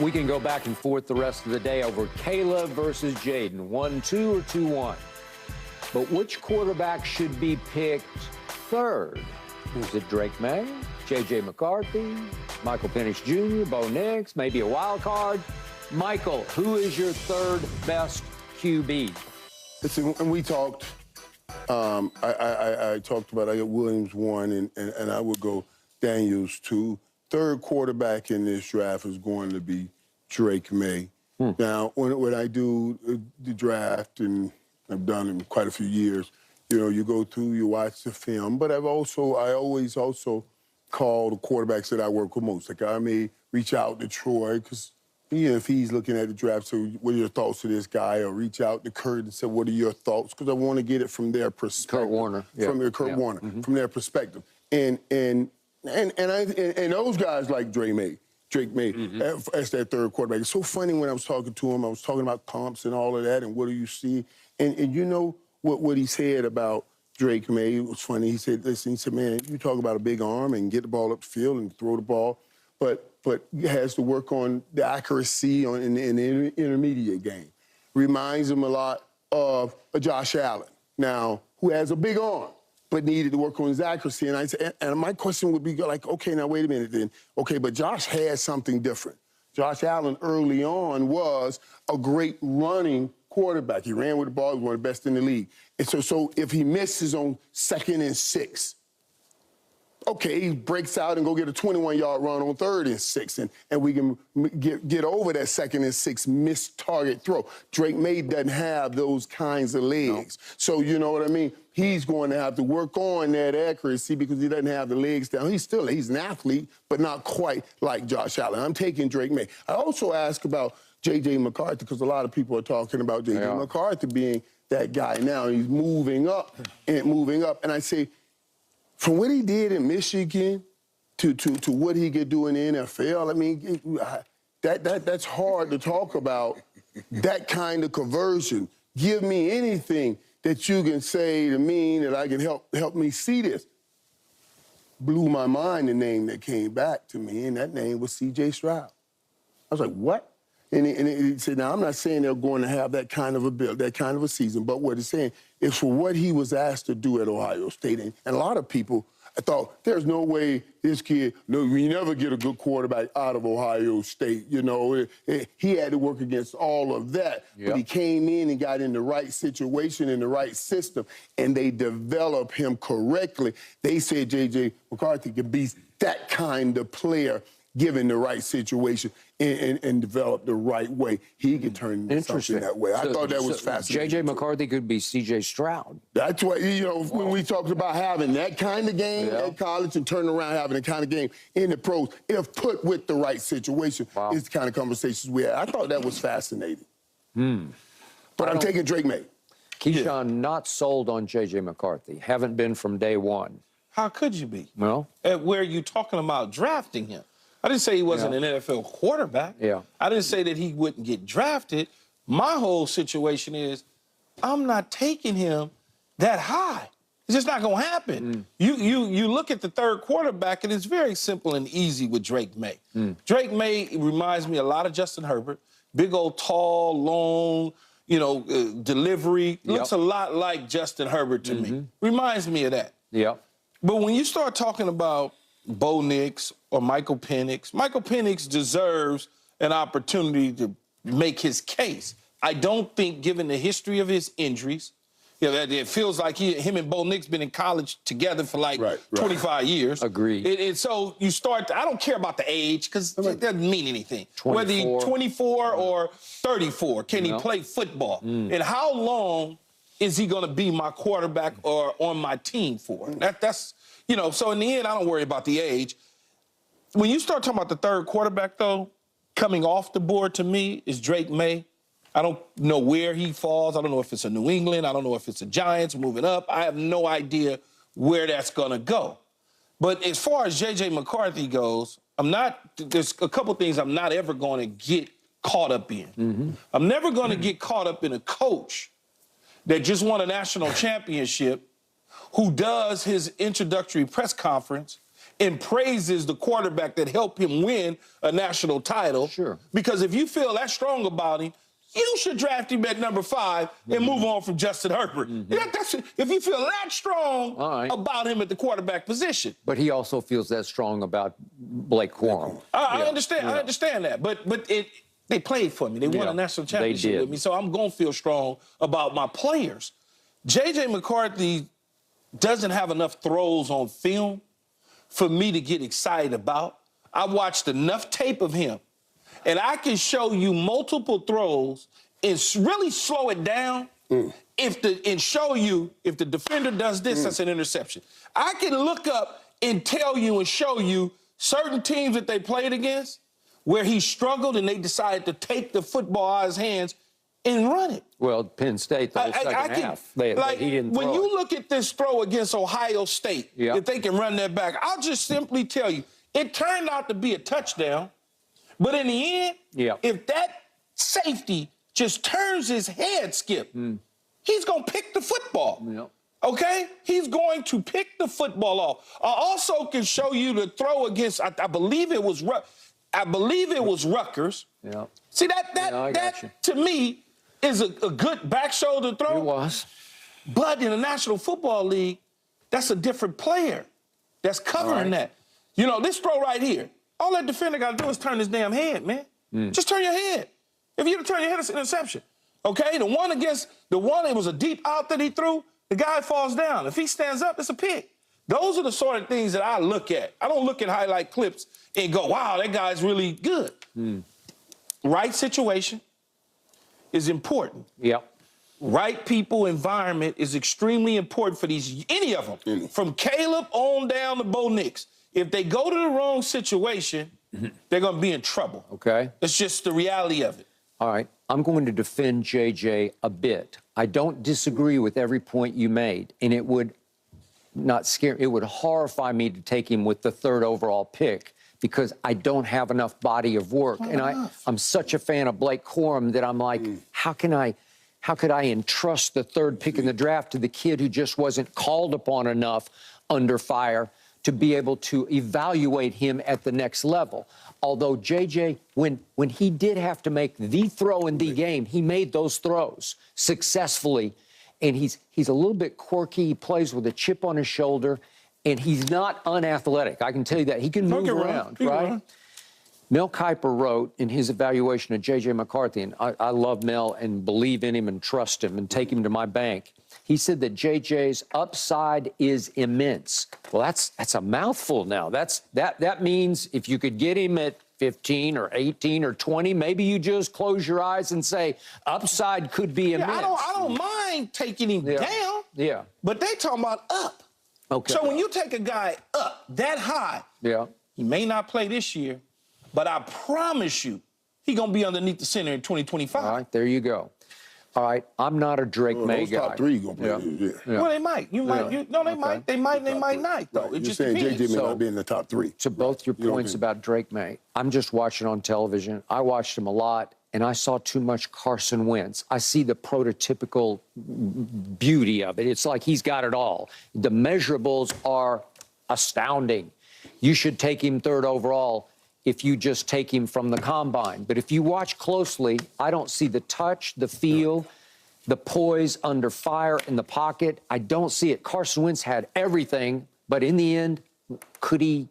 We can go back and forth the rest of the day over Caleb versus Jaden, 1-2 or 2-1. But which quarterback should be picked third? Is it Drake May, J.J. McCarthy, Michael Penix Jr., Bo Nix, maybe a wild card? Michael, who is your third best QB? Listen, when we talked, I talked about I got Williams 1, and I would go Daniels 2. Third quarterback in this draft is going to be Drake May. Now, when I do the draft, and I've done it in quite a few years, you know, you go through, you watch the film, but I always also call the quarterbacks that I work with most. Like I may reach out to Troy, because if he's looking at the draft, so what are your thoughts of this guy? Or reach out to Kurt and say, what are your thoughts? Because I want to get it from their perspective. Kurt Warner. From Warner, from their perspective. And those guys like Drake May as that third quarterback. It's so funny when I was talking to him, I was talking about comps and all of that, and what do you see? And you know what he said about Drake May? It was funny. He said, listen, he said, man, you talk about a big arm and get the ball up the field and throw the ball, but he has to work on the accuracy in the intermediate game. Reminds him a lot of a Josh Allen, now, who has a big arm, but needed to work on his accuracy. And I said, and my question would be like, okay, now wait a minute then. Okay, but Josh has something different. Josh Allen early on was a great running quarterback. He ran with the ball, he was one of the best in the league. And so if he misses on 2nd and 6, okay, he breaks out and go get a 21-yard run on 3rd and 6, and we can get over that 2nd and 6 missed target throw. Drake May doesn't have those kinds of legs. No. So you know what I mean? He's going to have to work on that accuracy because he doesn't have the legs down. He's an athlete, but not quite like Josh Allen. I'm taking Drake May. I also ask about J.J. McCarthy because a lot of people are talking about J.J. McCarthy being that guy now. He's moving up. And I say, from what he did in Michigan to what he could do in the NFL, I mean, that's hard to talk about, that kind of conversion. Give me anything that you can say to me that I can help me see this. Blew my mind, the name that came back to me, and that name was C.J. Stroud. I was like, what? And he said, now, I'm not saying they're going to have that kind of a season, but what he's saying is for what he was asked to do at Ohio State. And a lot of people, I thought, there's no way this kid, we never get a good quarterback out of Ohio State. You know, he had to work against all of that. Yep. But he came in and got in the right situation, in the right system, and they developed him correctly. They said J.J. McCarthy could be that kind of player given the right situation and develop the right way. He could turn into something that way. I thought that was fascinating. J.J. McCarthy could be C.J. Stroud. That's what, you know, when we talked about having that kind of game at college and turning around having the kind of game in the pros, if put with the right situation, is the kind of conversations we had. I thought that was fascinating. But I'm taking Drake May. Keyshawn, not sold on J.J. McCarthy. Haven't been from day one. How could you be? Well, where are you talking about drafting him? I didn't say he wasn't an NFL quarterback. I didn't say that he wouldn't get drafted. My whole situation is I'm not taking him that high. It's just not going to happen. You look at the third quarterback, and it's very simple and easy with Drake May. Drake May reminds me a lot of Justin Herbert. Big old, tall, long, you know, delivery. Looks a lot like Justin Herbert to me. Reminds me of that. But when you start talking about Bo Nix or Michael Penix deserves an opportunity to make his case. I don't think, given the history of his injuries, you know, it feels like him and Bo Nix been in college together for like 25 years. Agreed. And so you start, I don't care about the age because it doesn't mean anything. 24. Whether he's 24 or 34, can he play football? And how long is he going to be my quarterback or on my team for? That's, you know, so in the end, I don't worry about the age. When you start talking about the third quarterback, though, coming off the board to me is Drake May. I don't know where he falls. I don't know if it's a New England. I don't know if it's a Giants moving up. I have no idea where that's going to go. But as far as J.J. McCarthy goes, there's a couple things I'm not ever going to get caught up in. I'm never going to get caught up in a coach that just won a national championship who does his introductory press conference and praises the quarterback that helped him win a national title. Sure. Because if you feel that strong about him, you should draft him at number 5 and move on from Justin Herbert. Yeah, if you feel that strong about him at the quarterback position. But he also feels that strong about Blake Corum. I understand. I understand that. But they played for me. They won a national championship with me. So I'm going to feel strong about my players. J.J. McCarthy doesn't have enough throws on film for me to get excited about. I watched enough tape of him, and I can show you multiple throws and really slow it down and show you if the defender does this, that's an interception. I can look up and tell you and show you certain teams that they played against where he struggled and they decided to take the football out of his hands and run it. Well, Penn State, the second half, he didn't throw when you look at this throw against Ohio State, if they can run that back, I'll just simply tell you, it turned out to be a touchdown, but in the end, if that safety just turns his head, Skip, he's going to pick the football. Okay? He's going to pick the football off. I also can show you the throw against, I believe it was Rutgers. See, that to me, is a good back shoulder throw. It was. But in the National Football League, that's a different player that's covering that. You know, this throw right here, all that defender got to do is turn his damn head, man. Just turn your head. If you don't turn your head, it's an interception. Okay? The one, it was a deep out that he threw, the guy falls down. If he stands up, it's a pick. Those are the sort of things that I look at. I don't look at highlight clips and go, wow, that guy's really good. Right situation is important. Right people, environment is extremely important for any of them. From Caleb on down to Bo Nix. If they go to the wrong situation, they're going to be in trouble. Okay. That's just the reality of it. All right. I'm going to defend JJ a bit. I don't disagree with every point you made, and it would it would horrify me to take him with the 3rd overall pick because I don't have enough body of work. And I'm such a fan of Blake Corum that I'm like, how could I entrust the 3rd pick in the draft to the kid who just wasn't called upon enough under fire to be able to evaluate him at the next level? Although JJ, when he did have to make the throw in the game, he made those throws successfully. And he's a little bit quirky. He plays with a chip on his shoulder, and he's not unathletic. I can tell you that. He can move around, right? Mel Kiper wrote in his evaluation of J.J. McCarthy, and I love Mel and believe in him and trust him and take him to my bank. He said that J.J.'s upside is immense. Well, that's a mouthful now. That means if you could get him at 15 or 18 or 20, maybe you just close your eyes and say upside could be immense. I don't mind taking him down. But they talking about up. Okay. So when you take a guy up that high, he may not play this year, but I promise you, he's going to be underneath the center in 2025. All right, there you go. All right, I'm not a Drake May guy. Top 3 going to play this year. Well, they might. They might. They might not, though. It just saying depends. JJ may not be in the top 3. To both your points about Drake May, I'm just watching on television. I watched him a lot, and I saw too much Carson Wentz. I see the prototypical beauty of it. It's like he's got it all. The measurables are astounding. You should take him 3rd overall if you just take him from the combine. But if you watch closely, I don't see the touch, the feel, the poise under fire in the pocket. I don't see it. Carson Wentz had everything, but in the end, could he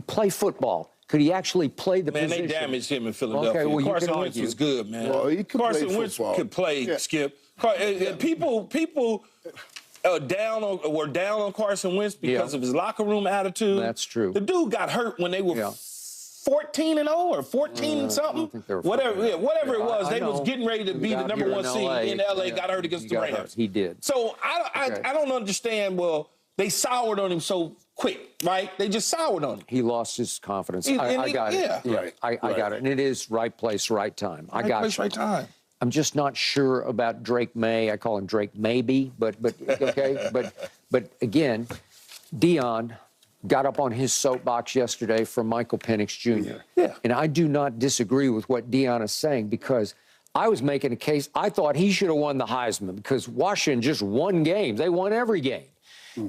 play football? Could he actually play the position? Man, they damaged him in Philadelphia. Okay, well, Carson Wentz was good, man. Well, he could Carson play Wentz football. could play, Skip. People were down on Carson Wentz because of his locker room attitude. That's true. The dude got hurt when they were 14-0 or 14-something. Whatever it was, they was getting ready to be the number 1 seed in L.A., got hurt against the Rams. He did. So I don't understand, they soured on him so quick, right? They just soured on him. He lost his confidence. I got it. I got it. And it is right place, right time. I got it. Right place, right time. I'm just not sure about Drake May. I call him Drake Maybe, but okay. But again, Deion got up on his soapbox yesterday from Michael Penix Jr. And I do not disagree with what Deion is saying because I was making a case. I thought he should have won the Heisman because Washington just won games. They won every game.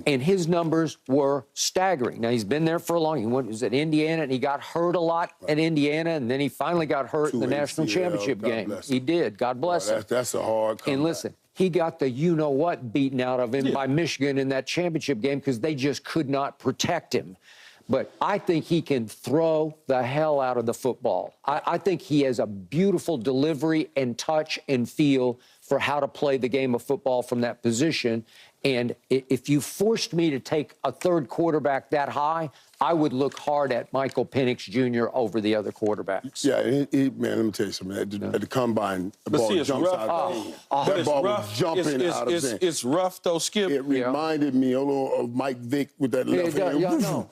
And his numbers were staggering. Now, he's been there for a long time. He was at Indiana, and he got hurt a lot at Indiana, and then he finally got hurt in the national championship game. He did. God bless him. That's a hard comeback. And listen, he got the you-know-what beaten out of him by Michigan in that championship game because they just could not protect him. But I think he can throw the hell out of the football. I think he has a beautiful delivery and touch and feel for how to play the game of football from that position. And if you forced me to take a third quarterback that high, I would look hard at Michael Penix Jr. over the other quarterbacks. Yeah, man, let me tell you something. At the combine, the ball jumps out of the That ball was jumping out of the It's rough, though, Skip. It reminded me a little of Mike Vick with that left hand.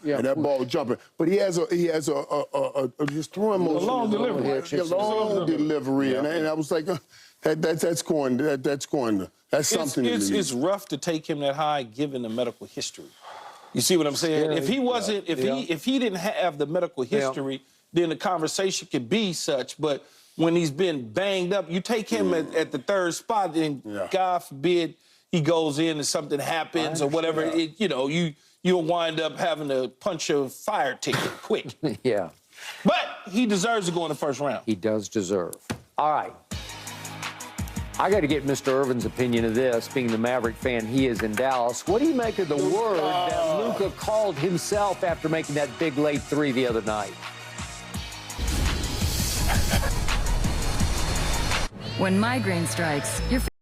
And that ball jumping. But he has his throwing motion. A long delivery. A long delivery. And I was like, that's something. It's rough to take him that high given the medical history. You see what I'm saying? If he wasn't, if he didn't have the medical history, then the conversation could be such. But when he's been banged up, you take him at the third spot, and God forbid he goes in and something happens or whatever. You'll wind up having to punch a fire ticket quick. But he deserves to go in the first round. He does deserve. All right. I got to get Mr. Irvin's opinion of this, being the Maverick fan he is in Dallas. What do you make of the word that Luka called himself after making that big late three the other night? When migraine strikes, you're